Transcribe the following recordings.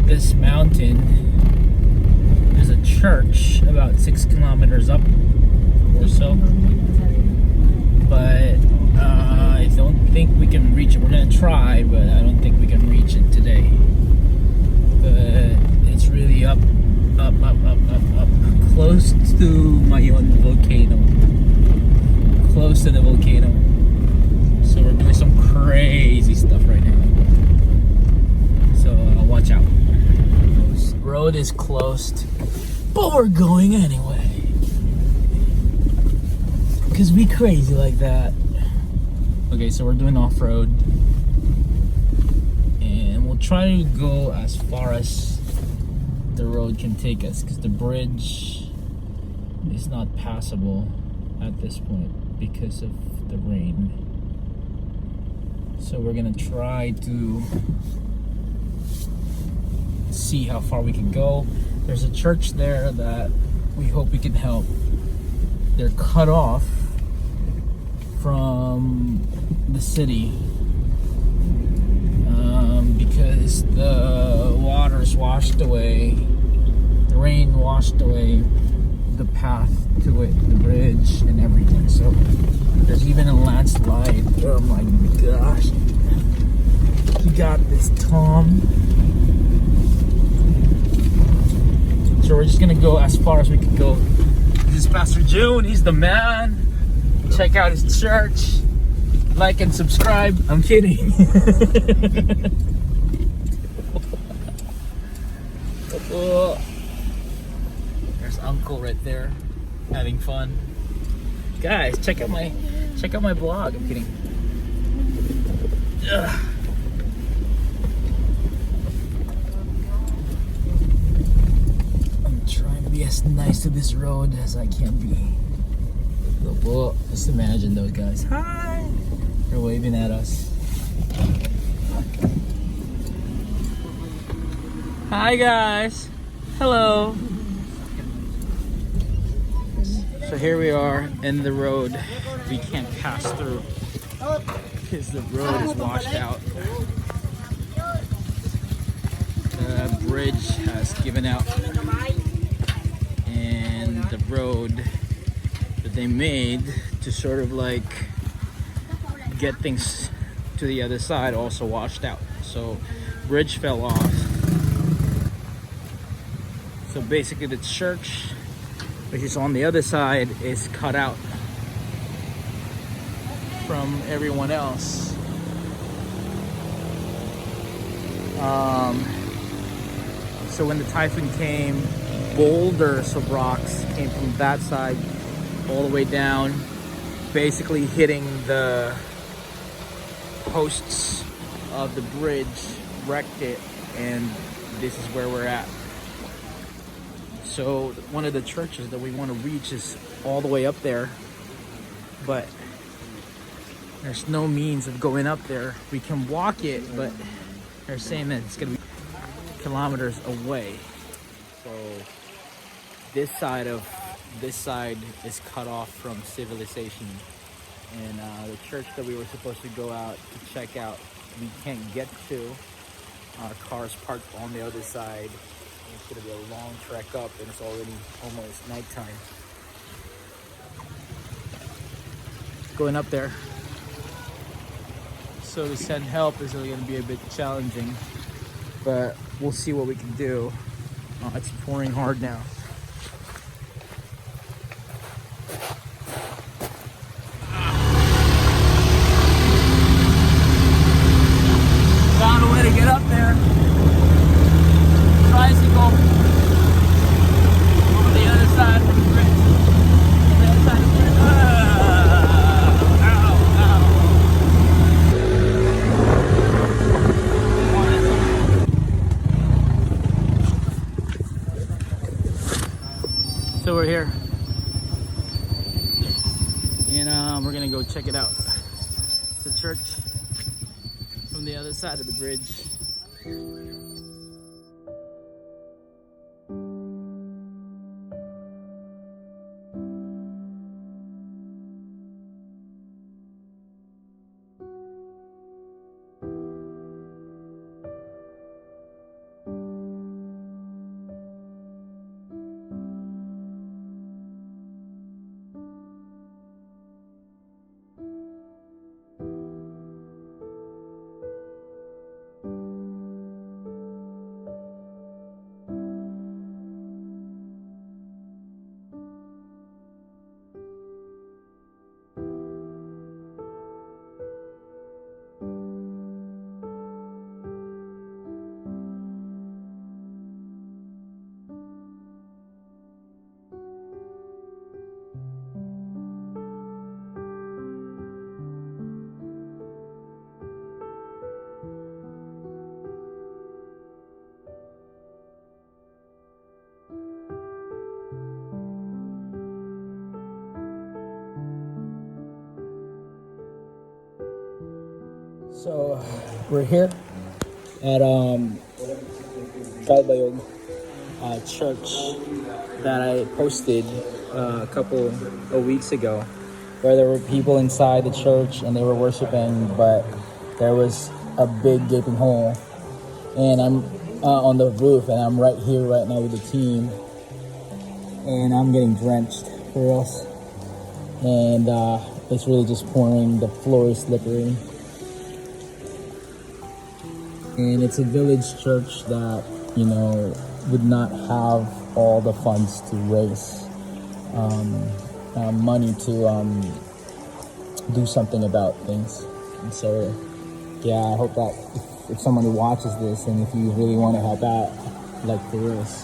this mountain, there's a church about 6 kilometers up or so. But I don't think we can reach it. We're gonna try, but I don't think we can reach it today. But it's really up, close to Mayon volcano. Close to the volcano. So we're doing some crazy stuff right now. So watch out. This road is closed, but we're going anyway. Because we crazy like that. Okay, so we're doing off-road. And we'll try to go as far as the road can take us. Because the bridge is not passable at this point because of the rain. So we're gonna try to see how far we can go. There's a church there that we hope we can help. They're cut off from the city because the water's washed away, the rain washed away the path to it, the bridge and everything. So there's even a landslide. Oh my gosh. You got this, Tom. So we're just gonna go as far as we can go. This is Pastor June, he's the man. Check out his church. Like and subscribe. I'm kidding. There's Uncle right there, having fun. Guys, check out my blog. I'm kidding. Ugh. I'm trying to be as nice to this road as I can be. Whoa, just imagine those guys. Hi! They're waving at us. Hi guys! Hello! So here we are in the road. We can't pass through because the road is washed out. The bridge has given out. And the road that they made to sort of like get things to the other side also washed out. So bridge fell off. So basically the church, which is on the other side, is cut out from everyone else. So when the typhoon came, boulders of rocks came from that side all the way down, basically hitting the posts of the bridge, wrecked it, and this is where we're at. So one of the churches that we want to reach is all the way up there, but there's no means of going up there. We can walk it, but they're saying that it's gonna be kilometers away. So this side is cut off from civilization, and the church that we were supposed to go out to check out, we can't get to. Our car's parked on the other side. It's gonna be a long trek up, and it's already almost nighttime. Going up there, so to send help is going to be a bit challenging, but we'll see what we can do. It's pouring hard now. Found a way to get up there. Tricycle over the other side of the bridge. The other side of the bridge. So we're here, and we're gonna go check it out. It's a church from the other side of the bridge. So we're here at Calbayog church that I posted a couple of weeks ago, where there were people inside the church and they were worshiping, but there was a big gaping hole, and I'm on the roof, and I'm right here right now with the team, and I'm getting drenched for us, and it's really just pouring. The floor is slippery, and it's a village church that, you know, would not have all the funds to raise money to do something about things. And so, yeah, I hope that if someone who watches this, and if you really want to help out, like for us,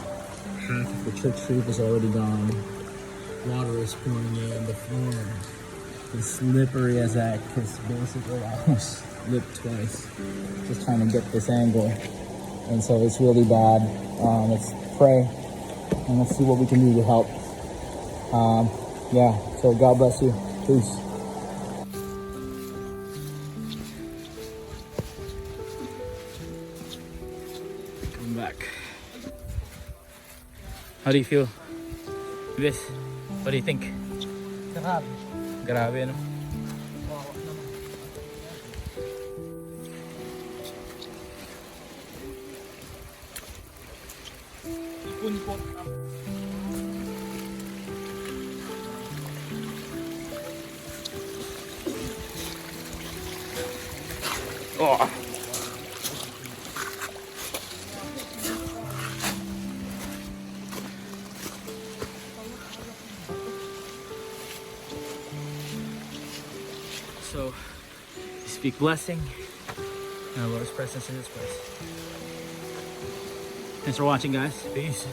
half of the church roof is already gone. Water is pouring in. The floor is slippery as heck, because basically I almost slipped twice just trying to get this angle. And so it's really bad. Let's pray and let's see what we can do to help. Yeah, so God bless you. Peace. Come back. How do you feel? This, what do you think? Grabe. Grabe, no? Ipon po. Oh. So, we speak blessing and our Lord's presence in this place. Thanks for watching, guys. Peace.